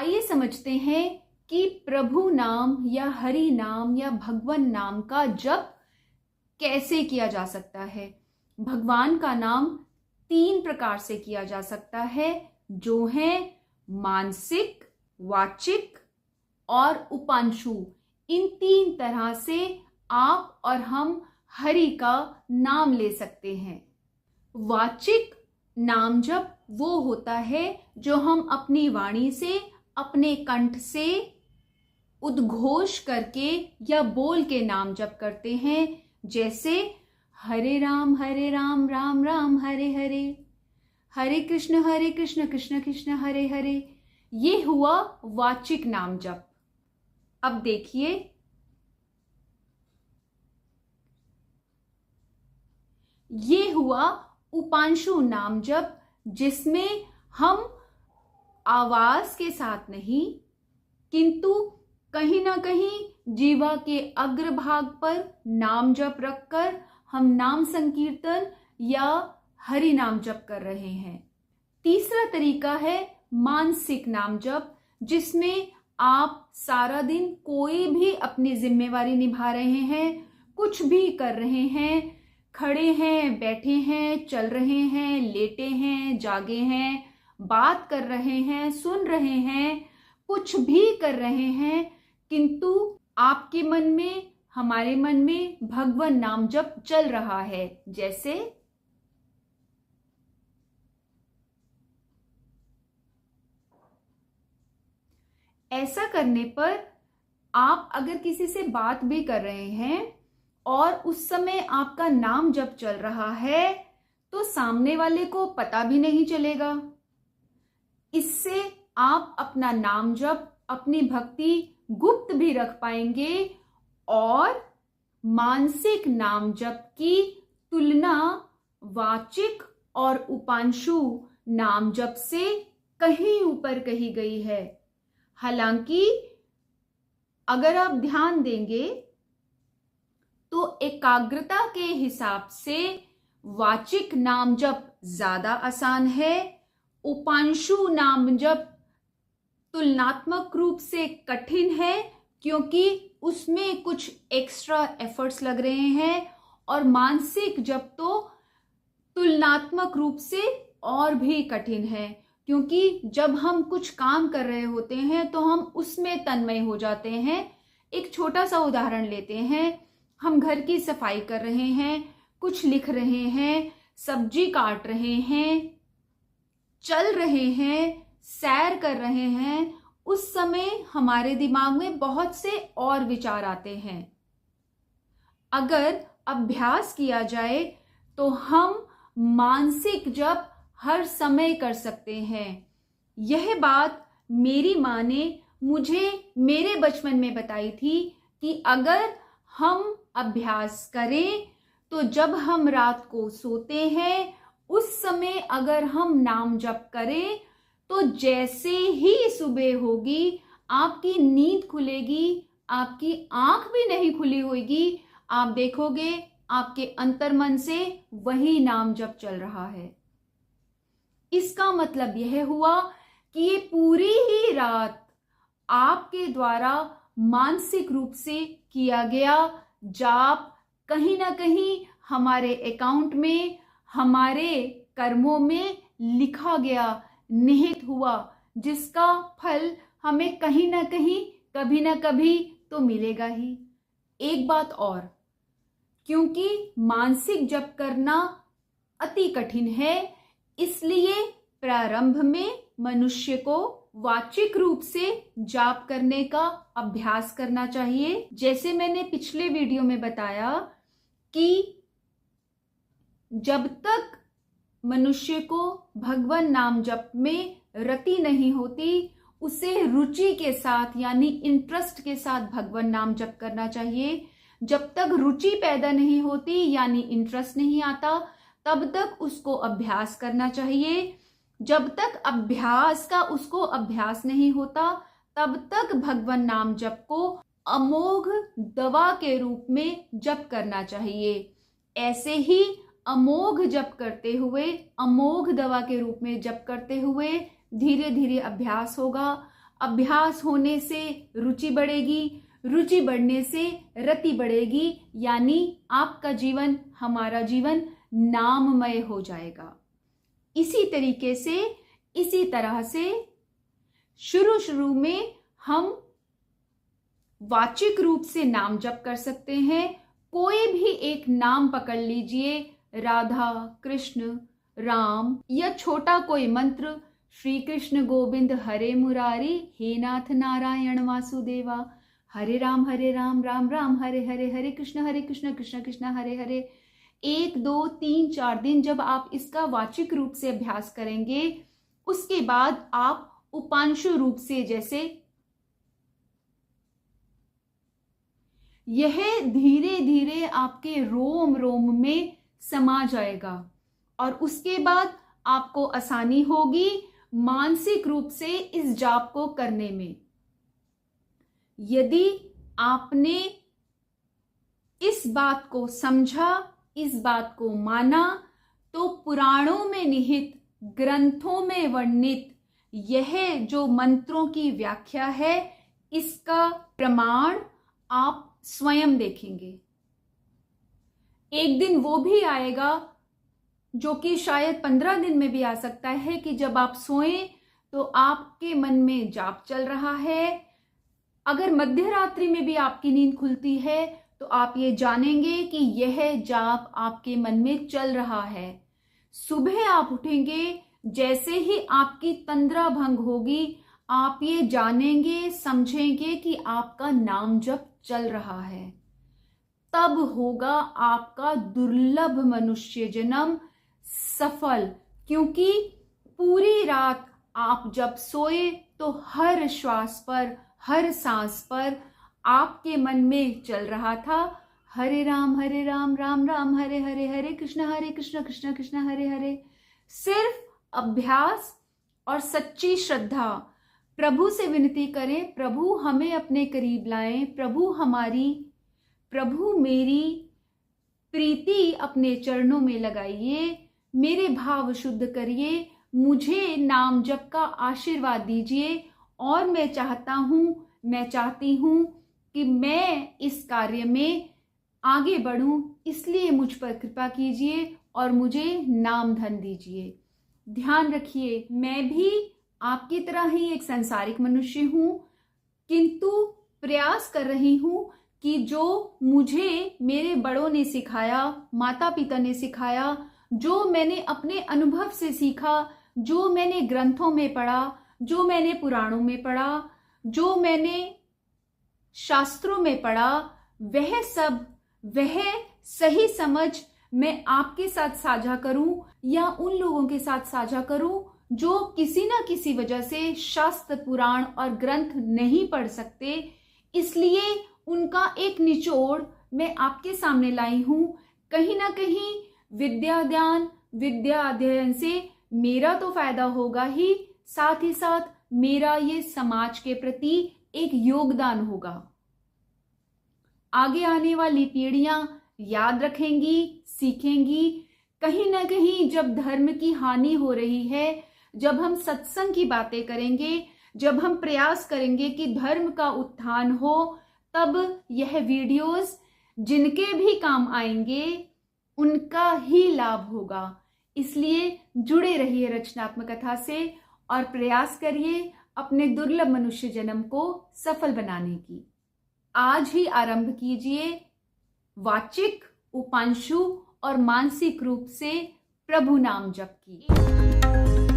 आइए समझते हैं कि प्रभु नाम या हरि नाम या भगवान नाम का जप कैसे किया जा सकता है। भगवान का नाम 3 प्रकार से किया जा सकता है, जो है मानसिक, वाचिक और उपांशु। इन 3 तरह से आप और हम हरि का नाम ले सकते हैं। वाचिक नाम जप वो होता है जो हम अपनी वाणी से, अपने कंठ से उद्घोष करके या बोल के नाम जप करते हैं, जैसे हरे राम राम राम हरे हरे, हरे कृष्ण कृष्ण कृष्ण हरे हरे। ये हुआ वाचिक नाम जप। अब देखिए, ये हुआ उपांशु नाम जप, जिसमें हम आवाज के साथ नहीं किंतु कहीं ना कहीं जीवा के अग्रभाग पर नाम जप रखकर हम नाम संकीर्तन या हरि नाम जप कर रहे हैं। तीसरा तरीका है मानसिक नाम जप, जिसमें आप सारा दिन कोई भी अपनी जिम्मेवारी निभा रहे हैं, कुछ भी कर रहे हैं, खड़े हैं, बैठे हैं, चल रहे हैं, लेटे हैं, जागे हैं, बात कर रहे हैं, सुन रहे हैं, कुछ भी कर रहे हैं, किंतु आपके मन में, हमारे मन में भगवान नाम जप चल रहा है। जैसे ऐसा करने पर आप अगर किसी से बात भी कर रहे हैं और उस समय आपका नाम जप चल रहा है, तो सामने वाले को पता भी नहीं चलेगा। इससे आप अपना नाम जप, अपनी भक्ति गुप्त भी रख पाएंगे और मानसिक नाम जप की तुलना वाचिक और उपांशु नाम जप से कहीं ऊपर कही गई है। हालांकि अगर आप ध्यान देंगे तो एकाग्रता के हिसाब से वाचिक नाम जप ज्यादा आसान है, उपांशु नाम जप तुलनात्मक रूप से कठिन है, क्योंकि उसमें कुछ एक्स्ट्रा एफर्ट्स लग रहे हैं, और मानसिक जप तो तुलनात्मक रूप से और भी कठिन है, क्योंकि जब हम कुछ काम कर रहे होते हैं तो हम उसमें तन्मय हो जाते हैं। एक छोटा सा उदाहरण लेते हैं, हम घर की सफाई कर रहे हैं, कुछ लिख रहे हैं, सब्जी काट रहे हैं, चल रहे हैं, सैर कर रहे हैं, उस समय हमारे दिमाग में बहुत से और विचार आते हैं। अगर अभ्यास किया जाए तो हम मानसिक जप हर समय कर सकते हैं। यह बात मेरी माँ ने मुझे मेरे बचपन में बताई थी कि अगर हम अभ्यास करें तो जब हम रात को सोते हैं उस समय अगर हम नाम जप करें तो जैसे ही सुबह होगी आपकी नींद खुलेगी, आपकी आंख भी नहीं खुली होगी, आप देखोगे आपके अंतर्मन से वही नाम जप चल रहा है। इसका मतलब यह हुआ कि ये पूरी ही रात आपके द्वारा मानसिक रूप से किया गया जाप कहीं ना कहीं हमारे अकाउंट में, हमारे कर्मों में लिखा गया, निहित हुआ, जिसका फल हमें कहीं ना कहीं, कभी ना कभी तो मिलेगा ही। एक बात और, क्योंकि मानसिक जप करना अति कठिन है, इसलिए प्रारंभ में मनुष्य को वाचिक रूप से जाप करने का अभ्यास करना चाहिए। जैसे मैंने पिछले वीडियो में बताया कि जब तक मनुष्य को भगवान नाम जप में रति नहीं होती, उसे रुचि के साथ यानी इंटरेस्ट के साथ भगवान नाम जप करना चाहिए। जब तक रुचि पैदा नहीं होती यानी इंटरेस्ट नहीं आता, तब तक उसको अभ्यास करना चाहिए। जब तक अभ्यास का उसको अभ्यास नहीं होता, तब तक भगवान नाम जप को अमोघ दवा के रूप में जप करना चाहिए। ऐसे ही अमोघ जप करते हुए, अमोघ दवा के रूप में जप करते हुए धीरे धीरे अभ्यास होगा। अभ्यास होने से रुचि बढ़ेगी, रुचि बढ़ने से रति बढ़ेगी, यानी आपका जीवन, हमारा जीवन नाममय हो जाएगा। इसी तरीके से, इसी तरह से शुरू में हम वाचिक रूप से नाम जप कर सकते हैं। कोई भी एक नाम पकड़ लीजिए, राधा, कृष्ण, राम, या छोटा कोई मंत्र, श्री कृष्ण गोविंद हरे मुरारी, हे नाथ नारायण वासुदेवा, हरे राम राम राम हरे हरे, हरे कृष्ण कृष्ण कृष्ण हरे हरे। 1 2 3 4 दिन जब आप इसका वाचिक रूप से अभ्यास करेंगे, उसके बाद आप उपांशु रूप से, जैसे यह धीरे धीरे आपके रोम रोम में समा जाएगा और उसके बाद आपको आसानी होगी मानसिक रूप से इस जाप को करने में। यदि आपने इस बात को समझा, इस बात को माना, तो पुराणों में निहित, ग्रंथों में वर्णित यह जो मंत्रों की व्याख्या है, इसका प्रमाण आप स्वयं देखेंगे। एक दिन वो भी आएगा जो कि शायद 15 दिन में भी आ सकता है, कि जब आप सोएं तो आपके मन में जाप चल रहा है। अगर मध्य रात्रि में भी आपकी नींद खुलती है तो आप ये जानेंगे कि यह जाप आपके मन में चल रहा है। सुबह आप उठेंगे, जैसे ही आपकी तंद्रा भंग होगी, आप ये जानेंगे, समझेंगे कि आपका नाम जप चल रहा है। तब होगा आपका दुर्लभ मनुष्य जन्म सफल, क्योंकि पूरी रात आप जब सोए तो हर श्वास पर, हर सांस पर आपके मन में चल रहा था, हरे राम राम राम हरे हरे, हरे कृष्ण कृष्ण कृष्ण हरे हरे। सिर्फ अभ्यास और सच्ची श्रद्धा, प्रभु से विनती करें, प्रभु हमें अपने करीब लाएं, प्रभु मेरी प्रीति अपने चरणों में लगाइए, मेरे भाव शुद्ध करिए, मुझे नाम जप का आशीर्वाद दीजिए, और मैं चाहती हूं कि मैं इस कार्य में आगे बढ़ूं, इसलिए मुझ पर कृपा कीजिए और मुझे नाम धन दीजिए। ध्यान रखिए, मैं भी आपकी तरह ही एक सांसारिक मनुष्य हूं, किंतु प्रयास कर रही हूं कि जो मुझे मेरे बड़ों ने सिखाया, माता पिता ने सिखाया, जो मैंने अपने अनुभव से सीखा, जो मैंने ग्रंथों में पढ़ा, जो मैंने पुराणों में पढ़ा, जो मैंने शास्त्रों में पढ़ा, वह सही समझ मैं आपके साथ साझा करूं, या उन लोगों के साथ साझा करूं जो किसी ना किसी वजह से शास्त्र, पुराण और ग्रंथ नहीं पढ़ सकते। इसलिए उनका एक निचोड़ मैं आपके सामने लाई हूं। कहीं ना कहीं विद्या अध्ययन से मेरा तो फायदा होगा ही, साथ ही साथ मेरा ये समाज के प्रति एक योगदान होगा। आगे आने वाली पीढ़ियां याद रखेंगी, सीखेंगी। कहीं ना कहीं जब धर्म की हानि हो रही है, जब हम सत्संग की बातें करेंगे, जब हम प्रयास करेंगे कि धर्म का उत्थान हो, तब यह वीडियोस जिनके भी काम आएंगे उनका ही लाभ होगा। इसलिए जुड़े रहिए रचनात्मक कथा से और प्रयास करिए अपने दुर्लभ मनुष्य जन्म को सफल बनाने की। आज ही आरंभ कीजिए वाचिक, उपांशु और मानसिक रूप से प्रभु नाम जप की।